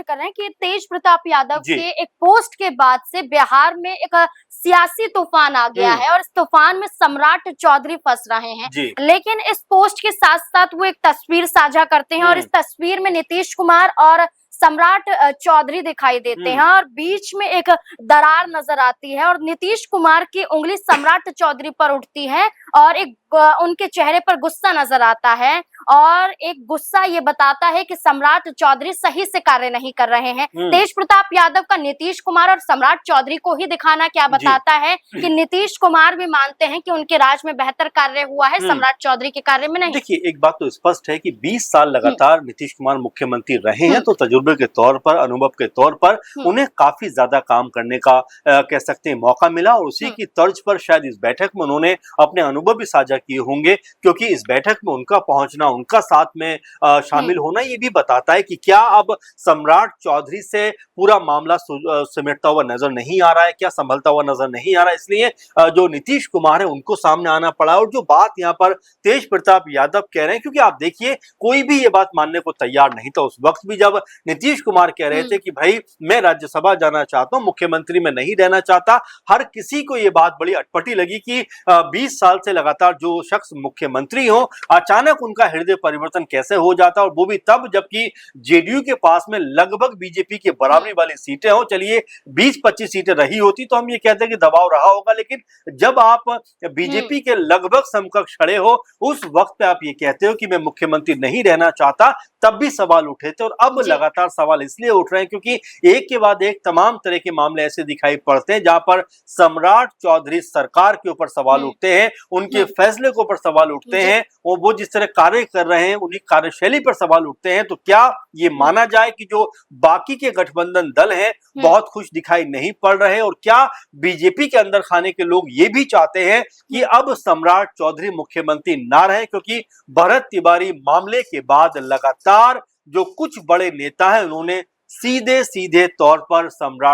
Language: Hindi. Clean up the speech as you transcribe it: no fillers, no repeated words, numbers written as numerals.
जिक्र कर रहे हैं कि तेज प्रताप यादव जी। के एक पोस्ट के बाद से बिहार में एक सियासी तूफान आ गया है और इस तूफान में सम्राट चौधरी फंस रहे हैं। जी। लेकिन इस पोस्ट के साथ साथ वो एक तस्वीर साझा करते हैं और इस तस्वीर में नीतीश कुमार और सम्राट चौधरी दिखाई देते हैं और बीच में एक दरार नजर आती है और नीतीश कुमार की उंगली सम्राट चौधरी पर उठती है और एक उनके चेहरे पर गुस्सा नजर आता है और एक गुस्सा ये बताता है कि सम्राट चौधरी सही से कार्य नहीं कर रहे हैं। तेज प्रताप यादव का नीतीश कुमार और सम्राट चौधरी को ही दिखाना क्या बताता है कि नीतीश कुमार भी मानते हैं कि उनके राज में बेहतर कार्य हुआ है, सम्राट चौधरी के कार्य में नहीं। देखिए, एक बात तो स्पष्ट है कि 20 साल लगातार नीतीश कुमार मुख्यमंत्री रहे हैं, तो तजुर्बे के तौर पर, अनुभव के तौर पर उन्हें काफी ज्यादा काम करने का कह सकते हैं मौका मिला और उसी की तर्ज पर शायद इस बैठक में उन्होंने अपने अनुभव भी साझा किए होंगे, क्योंकि इस बैठक में उनका पहुंचना, उनका साथ में शामिल होना ये भी बताता है कि क्या अब सम्राट चौधरी से पूरा मामला सिमटता हुआ नजर नहीं आ रहा है, क्या संभलता हुआ नजर नहीं आ रहा है। इसलिए जो नीतीश कुमार है उनको सामने आना पड़ा और जो बात यहाँ पर तेज प्रताप यादव कह रहे हैं, क्योंकि आप देखिए कोई भी ये बात मानने को तैयार नहीं था उस वक्त भी जब नीतीश कुमार कह रहे थे कि भाई मैं राज्यसभा जाना चाहता हूं, मुख्यमंत्री में नहीं रहना चाहता। हर किसी को ये बात बड़ी अटपटी लगी कि 20 साल से लगातार जो शख्स मुख्यमंत्री हो, अचानक उनका हृदय परिवर्तन कैसे हो जाता, और वो भी तब जबकि जेडीयू के पास में लगभग बीजेपी के बराबरी वाली सीटें हो। चलिए 20-25 सीटें रही होती तो हम ये कहते हैं कि दबाव रहा होगा, लेकिन जब आप बीजेपी के लगभग समकक्ष खड़े हो उस वक्त पे आप ये कहते हो कि मैं मुख्यमंत्री नहीं रहना चाहता, तब भी सवाल उठे थे और अब लगातार सवाल इसलिए उठ रहे हैं क्योंकि एक के बाद एक तमाम तरह के मामले ऐसे दिखाई पड़ते हैं जहां पर सम्राट चौधरी सरकार के ऊपर सवाल उठते हैं, उनके फैसले के ऊपर सवाल उठते हैं और वो जिस तरह कार्य कर रहे हैं उन्हीं कार्यशैली पर सवाल उठते हैं। तो क्या ये माना जाए कि जो बाकी के गठबंधन दल हैं बहुत खुश दिखाई नहीं पड़ रहे, और क्या बीजेपी के अंदर खाने के लोग ये भी चाहते हैं कि अब सम्राट चौधरी मुख्यमंत्री ना रहे, क्योंकि भरत तिवारी मामले के बाद लगातार जो कुछ बड़े नेता हैं उन्होंने सीधे सीधे तौर पर सम्राट